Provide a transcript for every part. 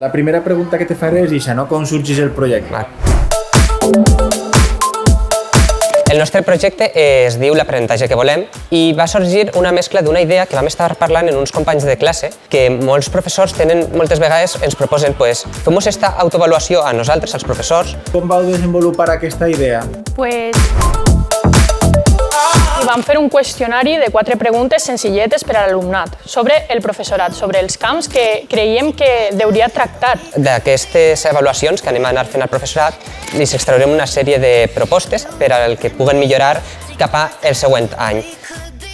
La primera pregunta que te faré és això, no? Com sorgeix el projecte? El nostre projecte es diu L'aprenentatge que volem i va sorgir una mescla d'una idea que vam estar parlant en uns companys de classe que molts professors tenen, moltes vegades ens proposen fem-nos esta autoavaluació a nosaltres, als professors. Com vau desenvolupar aquesta idea? Vam fer un qüestionari de 4 preguntes senzilletes per a l'alumnat sobre el professorat, sobre els camps que creiem que hauria tractar. D'aquestes avaluacions que anem a anar fent al professorat, li extraurem una sèrie de propostes per al que puguen millorar cap al següent any.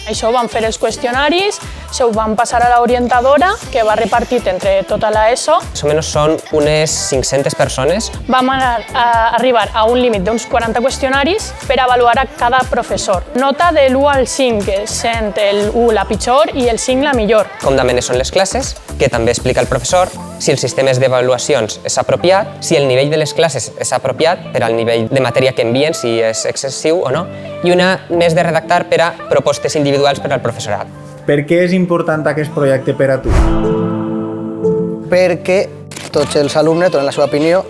Això vam fer els qüestionaris, se ho vam passar a l'orientadora, que va repartit entre tota l'ESO. Més o menys són unes 500 persones. Vam arribar a un límit d'uns 40 qüestionaris per avaluar a cada professor. Nota de l'1 al 5, sent el 1 la pitjor i el 5 la millor. Com d'amenes són les classes, que també explica el professor, si el sistema d'avaluacions és apropiat, si el nivell de les classes és apropiat per al nivell de matèria que envien, si és excessiu o no, i una més de redactar per a propostes individuals per al professorat. Per què és important aquest projecte per a tu? Perquè tots els alumnes donen la seva opinió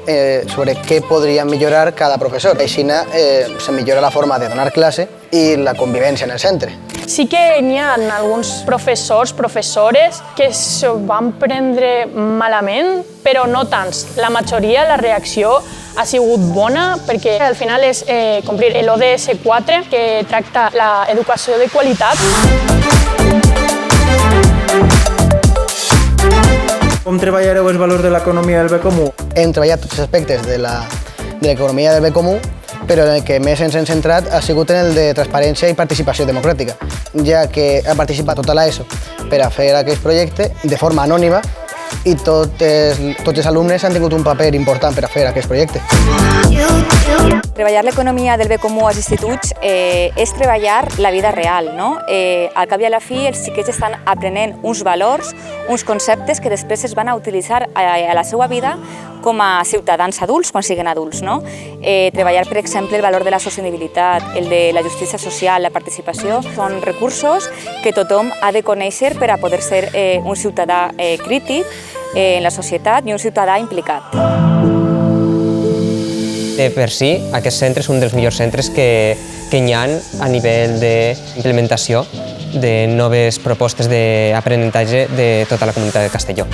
sobre què podria millorar cada professor. Així se millora la forma de donar classe i la convivència en el centre. Sí que n'hi ha alguns professors, professores, que s'ho van prendre malament, però no tants. La majoria, la reacció ha sigut bona perquè al final és complir l'ODS 4, que tracta l'educació de qualitat. Com treballareu els valors de l'economia del bé comú? Hem treballat tots els aspectes de l'economia del bé comú, però el que més ens hem centrat ha sigut en el de transparència i participació democràtica, ja que ha participat tota l'ESO per a fer aquest projecte de forma anònima i tots els alumnes han tingut un paper important per a fer aquest projecte. Treballar l'economia del bé comú als instituts és treballar la vida real, no? Al cap i a la fi, els xiquets estan aprenent uns valors, uns conceptes que després es van a utilitzar a la seva vida com a ciutadans adults, quan siguin adults, no? Treballar, per exemple, el valor de la sostenibilitat, el de la justícia social, la participació, són recursos que tothom ha de conèixer per a poder ser un ciutadà crític en la societat i un ciutadà implicat. Per si, aquest centre és un dels millors centres que hi ha a nivell d'implementació de noves propostes d'aprenentatge de tota la comunitat de Castelló.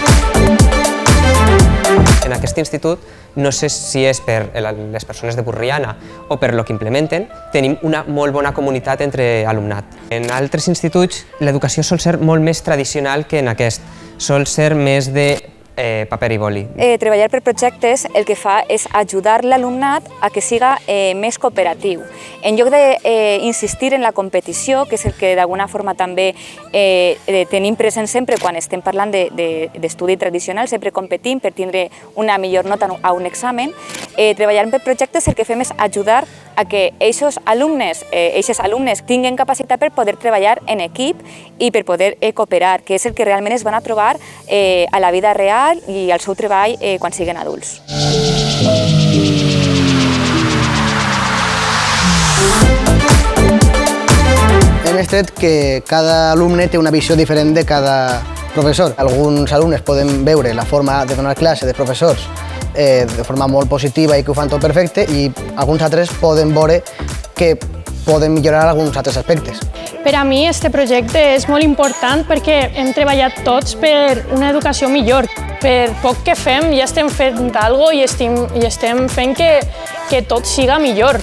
En aquest institut, no sé si és per les persones de Borriana o per el que implementen, tenim una molt bona comunitat entre alumnat. En altres instituts, l'educació sol ser molt més tradicional que en aquest. Sol ser més de paper i boli. Treballar per projectes el que fa és ajudar l'alumnat a que siga més cooperatiu. En lloc d'insistir en la competició, que és el que d'alguna forma també tenim present sempre quan estem parlant d'estudi tradicional, sempre competim per tindre una millor nota a un examen, treballar per projectes el que fem és ajudar a que aquests alumnes tinguin capacitat per poder treballar en equip i per poder cooperar, que és el que realment es van a trobar a la vida real i al seu treball quan siguin adults. Hem estret que cada alumne té una visió diferent de cada professor. Alguns alumnes poden veure la forma de donar classe dels professors de forma molt positiva i que ho fan tot perfecte, i alguns altres poden veure que poden millorar alguns altres aspectes. Per a mi aquest projecte és molt important perquè hem treballat tots per una educació millor. Per poc que fem ja estem fent alguna cosa i estem fent que tot siga millor.